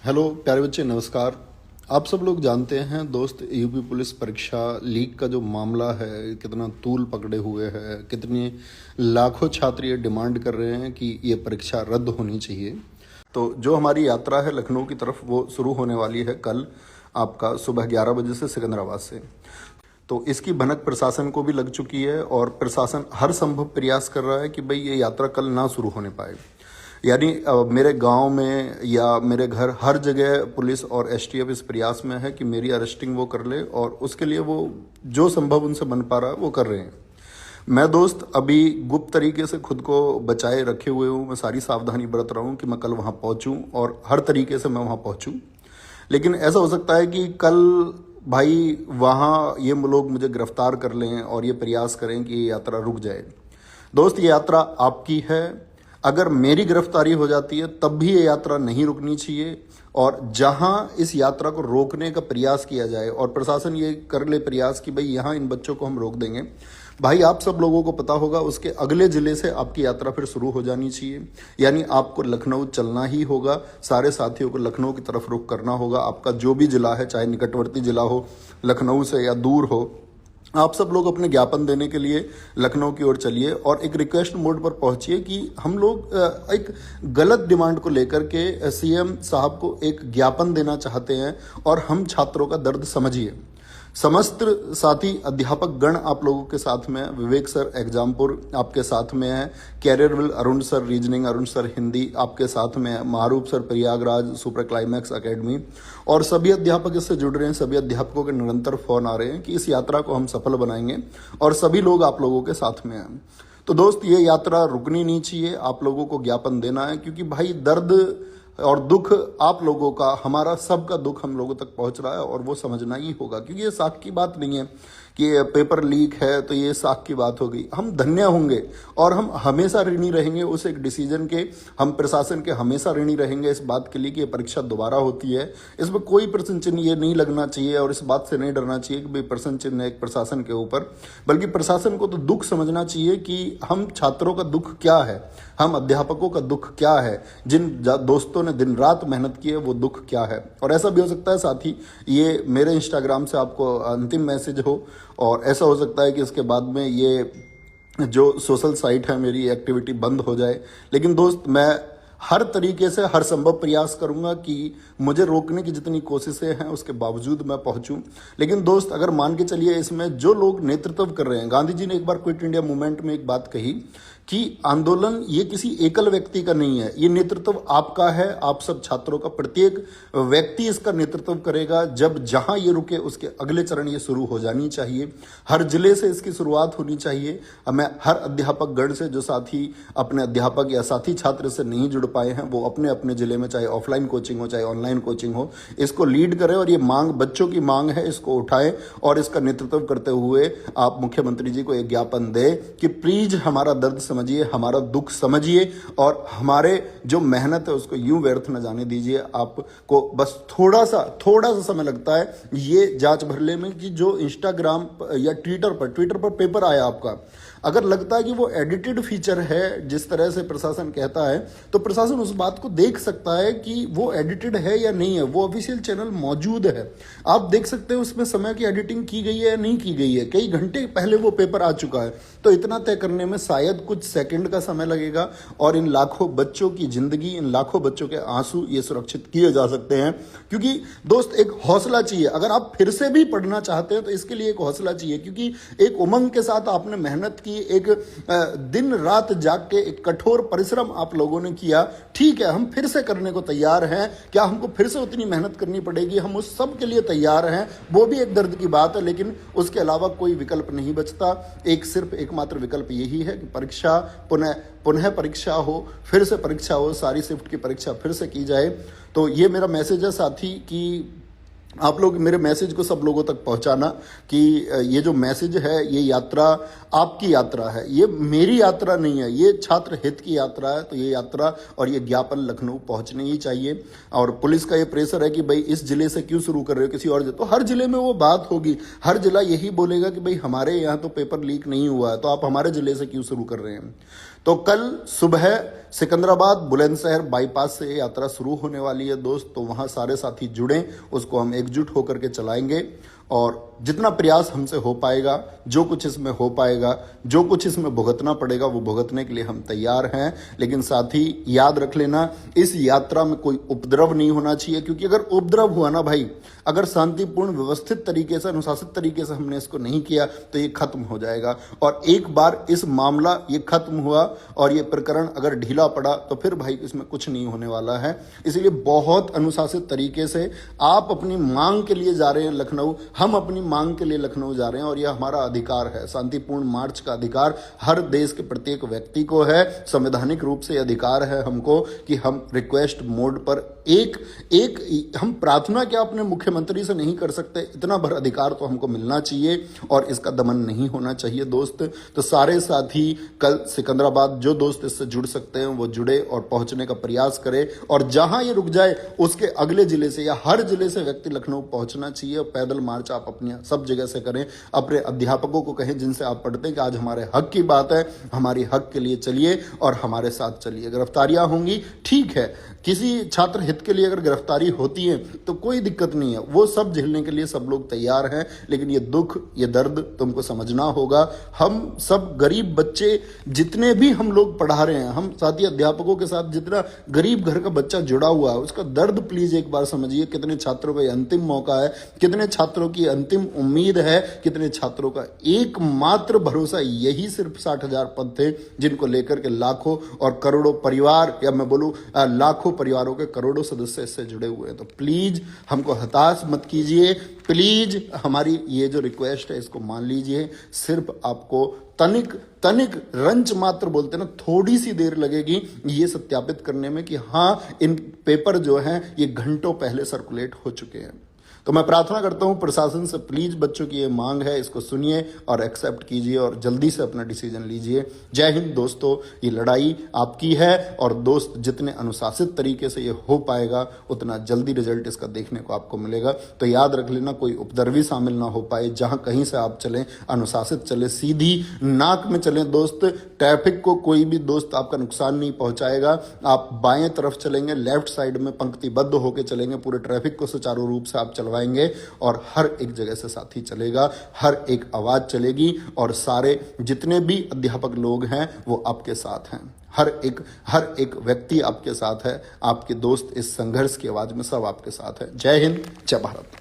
Hello प्यारे बच्चे, नमस्कार। आप सब लोग जानते हैं दोस्त, यूपी पुलिस परीक्षा लीक का जो मामला है कितना तूल पकड़े हुए है, कितने लाखों छात्र ये डिमांड कर रहे हैं कि ये परीक्षा रद्द होनी चाहिए। तो जो हमारी यात्रा है लखनऊ की तरफ वो शुरू होने वाली है कल आपका सुबह 11 बजे से सिकंदराबाद से। तो इसकी भनक प्रशासन को भी लग चुकी है और प्रशासन हर संभव प्रयास कर रहा है कि भाई ये यात्रा कल ना शुरू होने पाए। यानी मेरे गांव में या मेरे घर हर जगह पुलिस और एसटीएफ इस प्रयास में है कि मेरी अरेस्टिंग वो कर ले और उसके लिए वो जो संभव उनसे बन पा रहा है वो कर रहे हैं। मैं दोस्त अभी गुप्त तरीके से खुद को बचाए रखे हुए हूँ। मैं सारी सावधानी बरत रहा हूँ कि मैं कल वहाँ पहुँचूँ और हर तरीके से मैं वहाँ पहुँचूँ। लेकिन ऐसा हो सकता है कि कल भाई वहाँ ये लोग मुझे गिरफ्तार कर लें और ये प्रयास करें कि ये यात्रा रुक जाए। दोस्त, ये यात्रा आपकी है। अगर मेरी गिरफ्तारी हो जाती है तब भी ये यात्रा नहीं रुकनी चाहिए और जहां इस यात्रा को रोकने का प्रयास किया जाए और प्रशासन ये कर ले प्रयास कि भाई यहाँ इन बच्चों को हम रोक देंगे, भाई आप सब लोगों को पता होगा उसके अगले जिले से आपकी यात्रा फिर शुरू हो जानी चाहिए। यानी आपको लखनऊ चलना ही होगा, सारे साथियों को लखनऊ की तरफ रुख करना होगा। आपका जो भी जिला है, चाहे निकटवर्ती जिला हो लखनऊ से या दूर हो, आप सब लोग अपने ज्ञापन देने के लिए लखनऊ की ओर चलिए और एक रिक्वेस्ट मोड पर पहुंचिए कि हम लोग एक गलत डिमांड को लेकर के सीएम साहब को एक ज्ञापन देना चाहते हैं और हम छात्रों का दर्द समझिए। समस्त साथी अध्यापक गण आप लोगों के साथ में, विवेक सर एग्जामपुर आपके साथ में है, Careerwill Arun sir reasoning, Arun sir Hindi आपके साथ में है, Maroof sir Prayagraj super climax academy और सभी अध्यापक इससे जुड़ रहे हैं। सभी अध्यापकों के निरंतर फोन आ रहे हैं कि इस यात्रा को हम सफल बनाएंगे और सभी लोग आप लोगों के साथ में हैं। तो दोस्त, ये यात्रा रुकनी नहीं चाहिए, आप लोगों को ज्ञापन देना है क्योंकि भाई दर्द और दुख आप लोगों का, हमारा सबका दुख हम लोगों तक पहुंच रहा है और वो समझना ही होगा क्योंकि ये साख की बात नहीं है कि पेपर लीक है तो ये साख की बात हो गई। हम धन्य होंगे और हम हमेशा ऋणी रहेंगे उस एक डिसीजन के, हम प्रशासन के हमेशा ऋणी रहेंगे इस बात के लिए कि ये परीक्षा दोबारा होती है। इसमें कोई प्रश्न चिन्ह ये नहीं लगना चाहिए और इस बात से नहीं डरना चाहिए कि भाई प्रश्न चिन्ह एक प्रशासन के ऊपर, बल्कि प्रशासन को तो दुख समझना चाहिए कि हम छात्रों का दुख क्या है, हम अध्यापकों का दुख क्या है, जिन दोस्तों ने दिन रात मेहनत की है वो दुख क्या है। और ऐसा भी हो सकता है साथी ये मेरे इंस्टाग्राम से आपको अंतिम मैसेज हो और ऐसा हो सकता है कि इसके बाद में ये जो सोशल साइट है मेरी एक्टिविटी बंद हो जाए। लेकिन दोस्त, मैं हर तरीके से हर संभव प्रयास करूंगा कि मुझे रोकने की जितनी कोशिशें हैं उसके बावजूद मैं पहुंचूं। लेकिन दोस्त, अगर मान के चलिए इसमें जो लोग नेतृत्व कर रहे हैं, गांधी जी ने एक बार क्विट इंडिया मूवमेंट में एक बात कही कि आंदोलन ये किसी एकल व्यक्ति का नहीं है, ये नेतृत्व आपका है, आप सब छात्रों का। प्रत्येक व्यक्ति इसका नेतृत्व करेगा। जब जहां ये रुके उसके अगले चरण ये शुरू हो जानी चाहिए। हर जिले से इसकी शुरुआत होनी चाहिए। मैं हर अध्यापक गण से, जो साथी अपने अध्यापक या साथी छात्र से नहीं जुड़ पाए हैं, वो अपने अपने जिले में चाहे ऑफलाइन कोचिंग हो चाहे ऑनलाइन कोचिंग हो, इसको लीड करें और ये मांग बच्चों की मांग है, इसको उठाएं और इसका नेतृत्व करते हुए आप मुख्यमंत्री जी को एक ज्ञापन दें कि प्लीज हमारा दर्द समझिए, हमारा दुख समझिए और हमारे जो मेहनत है उसको यूं व्यर्थ न जाने दीजिए। आपको बस थोड़ा सा समय लगता है ये जांच भरने में कि जो इंस्टाग्राम या ट्विटर पर पेपर आया आपका, अगर लगता है कि वो एडिटेड फीचर है जिस तरह से प्रशासन कहता है, तो प्रशासन उस बात को देख सकता है कि वो एडिटेड है या नहीं है। वो ऑफिशियल चैनल मौजूद है, आप देख सकते हैं उसमें समय की एडिटिंग की गई है या नहीं की गई है। कई घंटे पहले वो पेपर आ चुका है, तो इतना तय करने में शायद कुछ सेकंड का समय लगेगा और इन लाखों बच्चों की जिंदगी, इन लाखों बच्चों के आंसू ये सुरक्षित किए जा सकते हैं। क्योंकि दोस्त, एक हौसला चाहिए। अगर आप फिर से भी पढ़ना चाहते हैं तो इसके लिए एक हौसला चाहिए, क्योंकि एक उमंग के साथ आपने मेहनत की, एक दिन रात जाग के एक कठोर परिश्रम आप लोगों ने किया। ठीक है, हम फिर से करने को तैयार हैं। क्या हमको फिर से उतनी मेहनत करनी पड़ेगी? हम उस सब के लिए तैयार हैं। वो भी एक दर्द की बात है, लेकिन उसके अलावा कोई विकल्प नहीं बचता। सिर्फ एकमात्र विकल्प यही है कि परीक्षा पुनः परीक्षा हो, फिर से परीक्षा हो, सारी शिफ्ट की परीक्षा फिर से की जाए। तो ये मेरा मैसेज है साथी कि आप लोग मेरे मैसेज को सब लोगों तक पहुंचाना कि ये जो मैसेज है, ये यात्रा आपकी यात्रा है, ये मेरी यात्रा नहीं है, ये छात्र हित की यात्रा है। तो ये यात्रा और ये ज्ञापन लखनऊ पहुंचने ही चाहिए। और पुलिस का ये प्रेशर है कि भाई इस जिले से क्यों शुरू कर रहे हो, किसी और जिले, तो हर जिले में वो बात होगी, हर जिला यही बोलेगा कि भाई हमारे यहाँ तो पेपर लीक नहीं हुआ है, तो आप हमारे जिले से क्यों शुरू कर रहे हैं। तो कल सुबह सिकंदराबाद बुलंदशहर बाईपास से यात्रा शुरू होने वाली है दोस्त। तो वहां सारे साथी जुड़ें, उसको हम एकजुट होकर के चलाएंगे और जितना प्रयास हमसे हो पाएगा, जो कुछ इसमें हो पाएगा, जो कुछ इसमें भुगतना पड़ेगा, वो भुगतने के लिए हम तैयार हैं। लेकिन साथ ही याद रख लेना, इस यात्रा में कोई उपद्रव नहीं होना चाहिए, क्योंकि अगर उपद्रव हुआ ना भाई, अगर शांतिपूर्ण व्यवस्थित तरीके से, अनुशासित तरीके से हमने इसको नहीं किया तो ये खत्म हो जाएगा। और एक बार इस मामला ये खत्म हुआ और ये प्रकरण अगर ढीला पड़ा तो फिर भाई इसमें कुछ नहीं होने वाला है। इसलिए बहुत अनुशासित तरीके से आप अपनी मांग के लिए जा रहे हैं लखनऊ, हम अपनी मांग के लिए लखनऊ जा रहे हैं और यह हमारा अधिकार है। शांतिपूर्ण मार्च का अधिकार हर देश के प्रत्येक व्यक्ति को है। संवैधानिक रूप से अधिकार है हमको कि हम रिक्वेस्ट मोड पर एक हम प्रार्थना क्या अपने मुख्यमंत्री से नहीं कर सकते, इतना भर अधिकार तो हमको मिलना चाहिए और इसका दमन नहीं होना चाहिए दोस्त। तो सारे साथी कल सिकंदराबाद, जो दोस्त इससे जुड़ सकते हैं वो जुड़े और पहुंचने का प्रयास करें। और जहां ये रुक जाए उसके अगले जिले से या हर जिले से व्यक्ति लखनऊ पहुंचना चाहिए। और पैदल मार्च आप अपनी सब जगह से करें। अपने अध्यापकों को कहें जिनसे आप पढ़ते हैं कि आज हमारे हक की बात है, हमारी हक के लिए चलिए और हमारे साथ चलिए। गिरफ्तारियां होंगी, ठीक है, किसी छात्र हित के लिए अगर गिरफ्तारी होती है तो कोई दिक्कत नहीं है, वो सब झेलने के लिए सब लोग तैयार हैं। लेकिन ये दुख, ये दर्द तुमको समझना होगा। हम सब गरीब बच्चे, जितने भी हम लोग पढ़ा रहे हैं, हम साथी अध्यापकों के साथ जितना गरीब घर का बच्चा जुड़ा हुआ है, उसका दर्द प्लीज एक बार समझिए। कितने छात्रों का अंतिम मौका है, कितने छात्रों की अंतिम उम्मीद है, कितने छात्रों का एकमात्र भरोसा यही सिर्फ 60,000 पद थे, जिनको लेकर के लाखों और करोड़ों परिवार, या मैं बोलूं लाखों परिवारों के करोड़ों सदस्य इससे जुड़े हुए हैं। तो प्लीज हमको हताश मत कीजिए, प्लीज हमारी ये जो रिक्वेस्ट है इसको मान लीजिए। सिर्फ आपको तनिक रंच मात्र बोलते हैं ना, थोड़ी सी देर लगेगी ये सत्यापित करने में कि हाँ इन पेपर जो हैं ये घंटों पहले सर्कुलेट हो चुके हैं। तो मैं प्रार्थना करता हूं प्रशासन से, प्लीज बच्चों की ये मांग है, इसको सुनिए और एक्सेप्ट कीजिए और जल्दी से अपना डिसीजन लीजिए। जय हिंद दोस्तों, ये लड़ाई आपकी है और दोस्त जितने अनुशासित तरीके से ये हो पाएगा उतना जल्दी रिजल्ट इसका देखने को आपको मिलेगा। तो याद रख लेना, कोई उपद्रवी शामिल ना हो पाए। जहां कहीं से आप चलें अनुशासित चले, सीधी नाक में चलें दोस्त। ट्रैफिक को कोई भी दोस्त आपका नुकसान नहीं पहुंचाएगा। आप बाएं तरफ चलेंगे, लेफ्ट साइड में पंक्तिबद्ध होकर चलेंगे, पूरे ट्रैफिक को सुचारू रूप से आप चलवाएंगे और हर एक जगह से साथी चलेगा, हर एक आवाज चलेगी और सारे जितने भी अध्यापक लोग हैं वो आपके साथ हैं। हर एक व्यक्ति आपके साथ है, आपके दोस्त इस संघर्ष की आवाज में सब आपके साथ है। जय हिंद, जय भारत।